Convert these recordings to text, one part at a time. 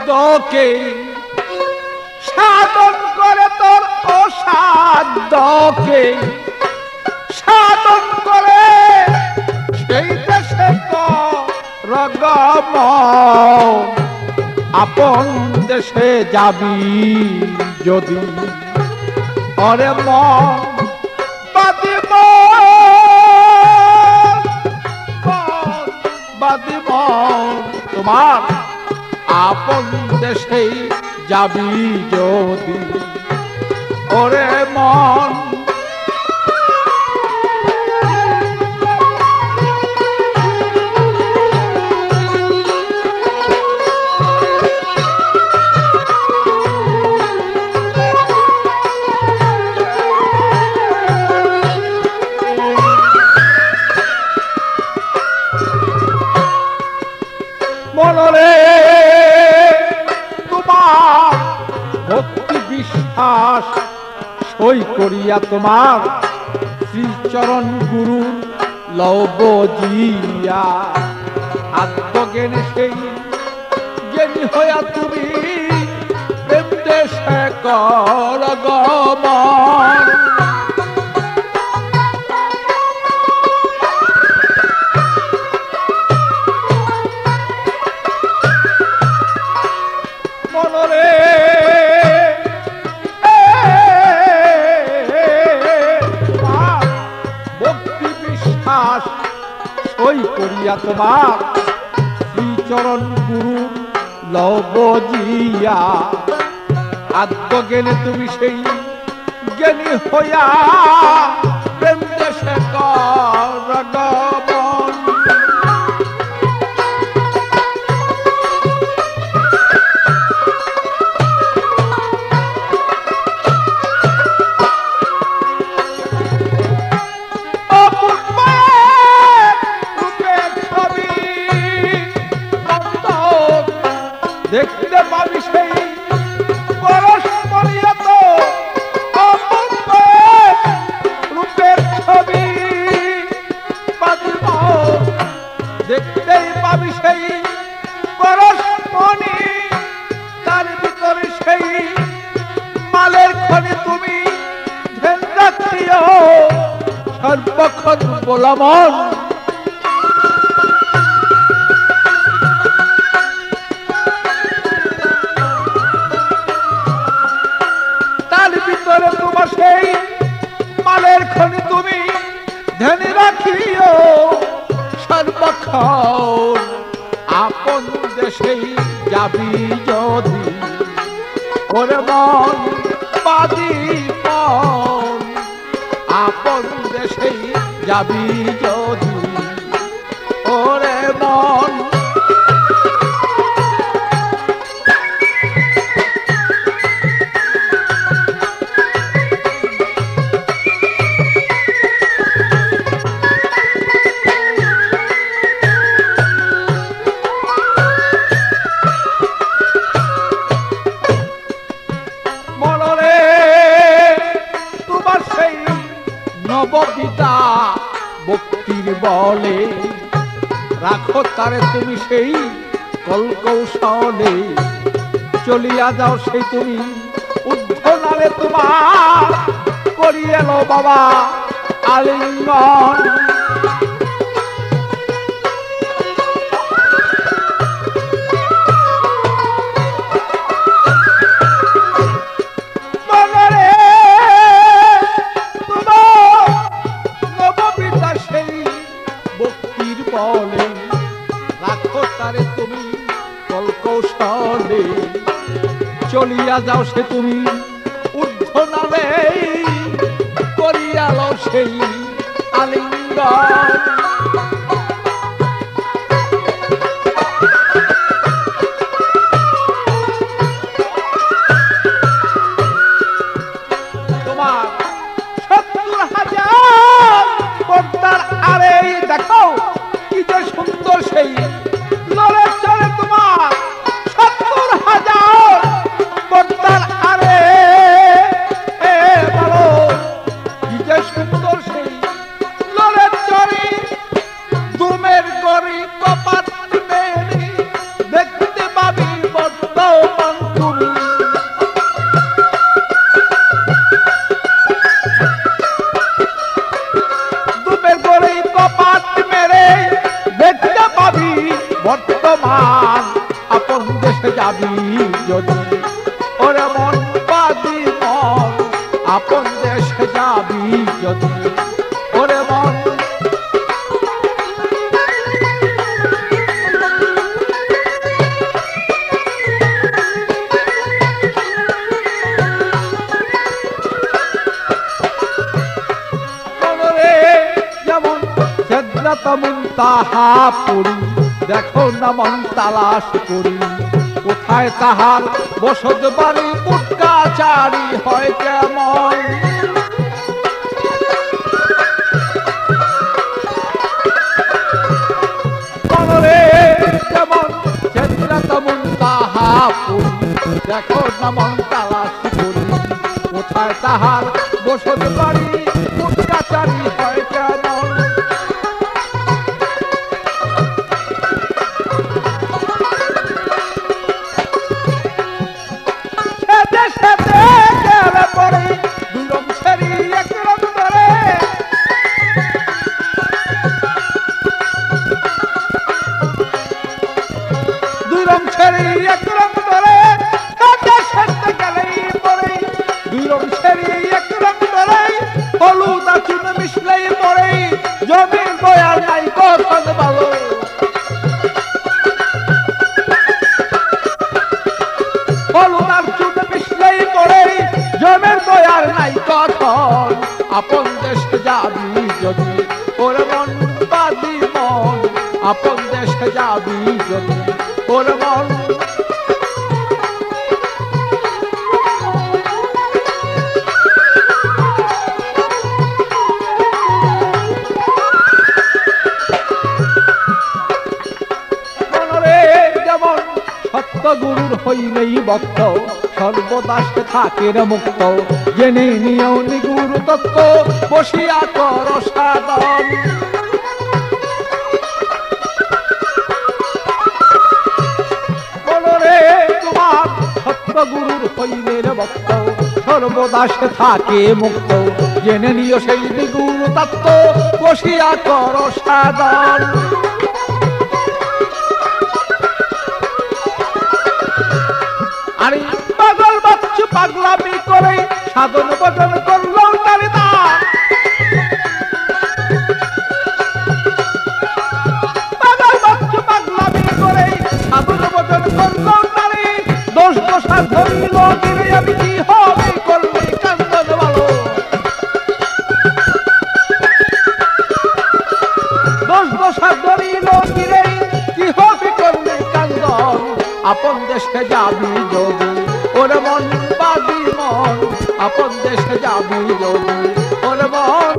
সাধ্যকে সাধন করে তোর অসাধ্যকে সাধন করে সেই দেশে রগম আপন দেশে যাবি যদি অরে মন বাদিব বাদিব তোমার আপন দেশে যাবি যদি ওরে মন মনরে তোমার ভক্তি বিশ্বাস সই করিয়া তোমার শ্রীচরণ গুরু লব জিয়া আত্মজ্ঞানে সেই জ্ঞানী হইয়া তুমি প্রেম দেশে কর গমন সই করিয়া তোমার শ্রীচরণ গুরু লব জিয়া আত্মজ্ঞানে তুমি সেই জ্ঞানী হইয়া প্রেম দেশে কর গমন দেখতে পাবি সেই পরস্পরিয়া তো রূপের ছবি দেখতেই পাবি সেই পরস্পরি তার ভিতরে সেই মালের খনি তুমি ধ্যান রাখিও সর্বক্ষণ বলমন তোমার সেই মালের খনি তুমি ধ্যানে রাখিও সর্বক্ষণ আপন দেশে যাবি যদি ওরে মন বাদিব আপন দেশে যাবি যদি ওরে মন নববিতা ভক্তির বলে রাখো তারে তুমি সেই কলকৌশলে চলিয়া যাও সেই তুমি উদ্ধনালে তোমার করিয়ে লো বাবা আলিঙ্গন রাখো তারে তুমি কলকৌশলে চলিয়া যাও সে তুমি ঊর্ধ্ব নামে করিয়া লও সেই আলিঙ্গন তোমার ৭০,০০০ পর্দার আরে দেখো কি যে সুন্দর সেই লড়ে চলে তোমার ৭০,০০০ পর্দার আরে বলো কি যে সুন্দর সেই লড়ে চলে মন তুমি দুপের করেই কপাট মেরে দেখতে পাবি বর্তমান আপন দেশে যাবি যদি ওরে মন বাদি মন আপন দেশে যাবি যদি ওরে মন তাহা পড়ি দেখো না মন তালাশ করি কোথায় তাহার বসত বাড়ি পুটকাচারি হয় কেমন মনরে যেমন চেতনা মন তাহা পড়ি দেখো না মন তালাশ করি কোথায় তাহার বসত বাড়ি পুটকাচারি হয় কেমন আপন দেশে যাবি যদি ওর মন বাদি মন আপন দেশে যাবি যদি ওর মন মনরে যেমন সত্য গুরুর হইলেই ভক্ত সর্বদাস থাকে মুক্ত জেনে নিয়েও নিগুরু তত্ত্ব বসিয়া কর সাধন বলরে তোমার সত্য গুরুর হইলে ভক্ত সর্বদাস থাকে মুক্ত জেনে নিও সেই নিগুরু তত্ত্ব বসিয়া কর সাধন আরে পাগল বাচ্চু পাগলামি করে সাধন ভজন করল নারী না পাগল বাচ্চু পাগলামি করে সাধন ভজন করল নারী দোষ দোষা ধরিল গিরে আমি কি হবে করলে কান্দন ভালো দোষ দোষা ধরিল গিরে কি হবে করলে কান্দন আপন দেশে যাবি যদি ওর মন বাদি মন আপন দেশে যাবি যদি ওর মন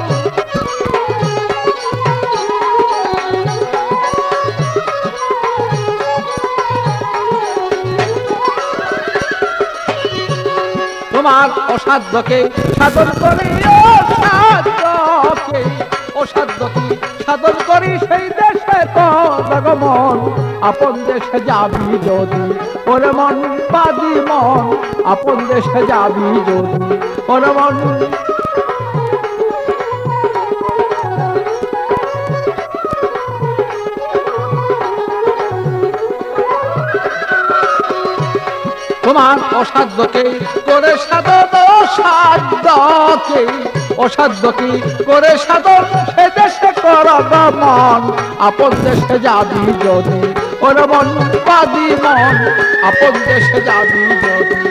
তোমার অসাধ্যকে সাধন করি অসাধ্যকে সাধন করি সেই দেশে তো জগমন আপন দেশে যাবি যদি ওর মন বাদি মন আপন দেশে যাবি যদি ওর মন তোমার অসাধ্যকে করে সাধন অসাধ্যকে করে সাধন সে দেশে কর মন আপন দেশে যাবি যদি ওর মন বাদি মন আপন দেশে যাবি যদি